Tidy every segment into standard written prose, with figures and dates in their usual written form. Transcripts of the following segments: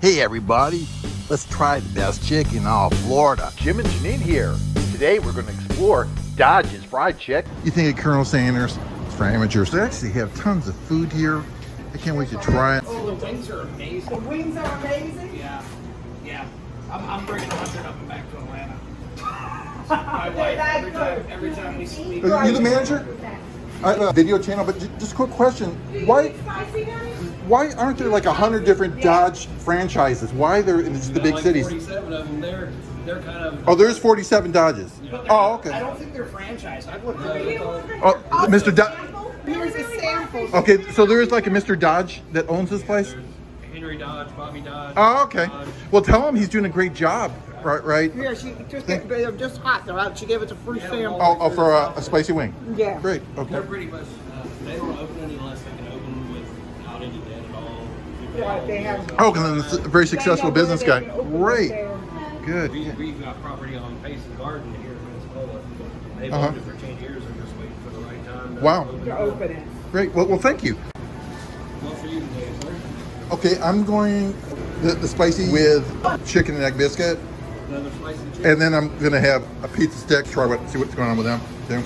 Hey everybody, let's try the best chicken in all Florida. Jim and Jeannine here. Today we're going to explore Dodge's Fried Chicken. You think of Colonel Sanders? It's for amateurs. They actually have tons of food here. I can't wait to try it. Oh, the wings are amazing. The wings are amazing? Yeah. Yeah. I'm bringing 100 of them back to Atlanta. My wife, every time we sleep. Are you the manager? I have a video channel, but just a quick question. Why aren't there like 100 different Dodge franchises? Why they're in the big like cities? 47 of them. They're kind of. Oh, there's 47 Dodges. Yeah. Oh, okay. I don't think they're franchise. I've looked at it. Oh, Mr. Dodge. Here's a sample. Okay, so there is like a Mr. Dodge that owns this place? There's Henry Dodge, Bobby Dodge. Oh, okay. Dodge. Well, tell him he's doing a great job, right? Yeah, they're just hot. They're out. She gave us a free sample. Oh, for a spicy wing. Yeah. Great. They're Okay. pretty much. They don't open unless they can open without any debt at all. Right, they have. Oh, and then it's a very successful business guy. Great. Good. We've got property on Payson Garden here in Pensacola. They've Uh-huh. owned it for 10 years. They're just waiting for the right time. To Wow. open it To up. open it. Great. Well, thank you. What for you today, sir? Okay, I'm going the spicy with chicken and egg biscuit, Another spicy chicken. and then I'm gonna have a pizza stick. See what's going on with them too.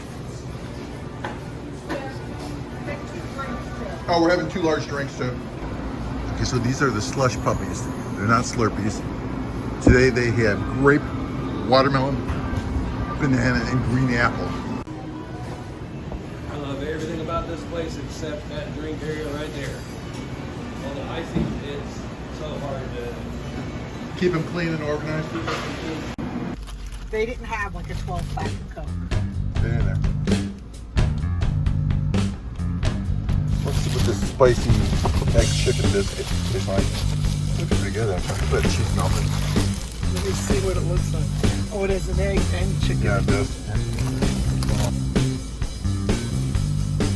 Oh, we're having 2 large drinks too. Okay, so these are the slush puppies. They're not Slurpees. Today they have grape, watermelon, banana, and green apple. I love everything about this place except that drink area right there. All the icing is so hard to Keep them clean and organized. They didn't have like a 12-pack of Coke. They're in there. Let's see what this spicy egg chicken biscuit tastes like. Looks pretty good actually. Look at that cheese melting. Let me see what it looks like. Oh, it is an egg and chicken. Yeah, it does.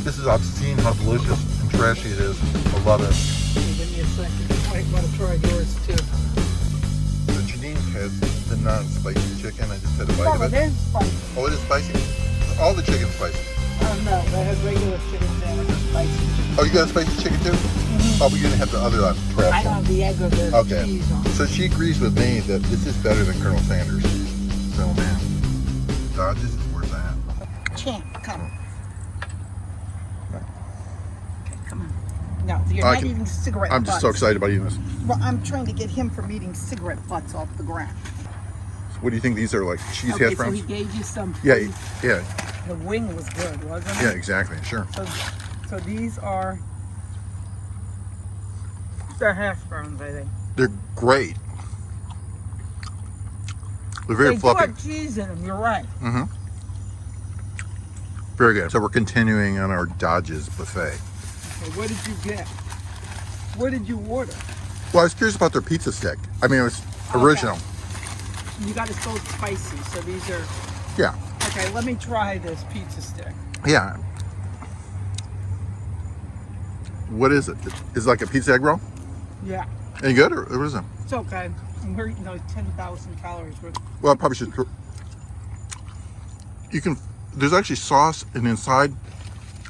This is obscene how delicious and trashy it is. I love it. Give me a second. You might want to try yours too. So Jeannine has the non-spicy chicken. I just had a bite Oh, of it it. is spicy. Oh, it is spicy? All the chicken's spicy. Oh no, they have regular chicken sandwich and spicy. Oh, you got a spicy chicken too? Oh, but you're gonna have the other I trash don't one. have the egg or the Okay. cheese on. So she agrees with me that this is better than Colonel Sanders. So man, Dodge's is worth that. Champ, come. Okay, come on. No, you're I not can- eating cigarette I'm just so butts. excited about eating this. Well, I'm trying to get him from eating cigarette butts off the ground. What do you think these are, like cheese hash Okay, so browns? he gave you some. Yeah, food. yeah, The wing was good, wasn't it? yeah, exactly, sure. So these are the hash browns, I think. They're great. They're very They fluffy. do have cheese in them, you're right. Mm-hmm. Very good. So we're continuing on our Dodge's buffet. Okay, what did you get? What did you order? Well, I was curious about their pizza stick. I mean, it was Okay. original. You got us both spicy, so these are... Yeah, Okay, let me try this pizza stick. yeah. What is it? Is it like a pizza egg roll? Yeah, Any good, or what is it? it's okay. And we're eating like 10,000 calories worth. Well, I probably should. You can. There's actually sauce, and inside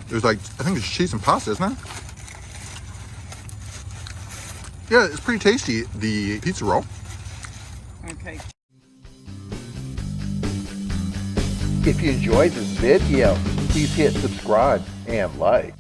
there's like I think it's cheese and pasta, isn't it? Yeah, it's pretty tasty. The pizza roll. Okay. If you enjoyed this video, please hit subscribe and like.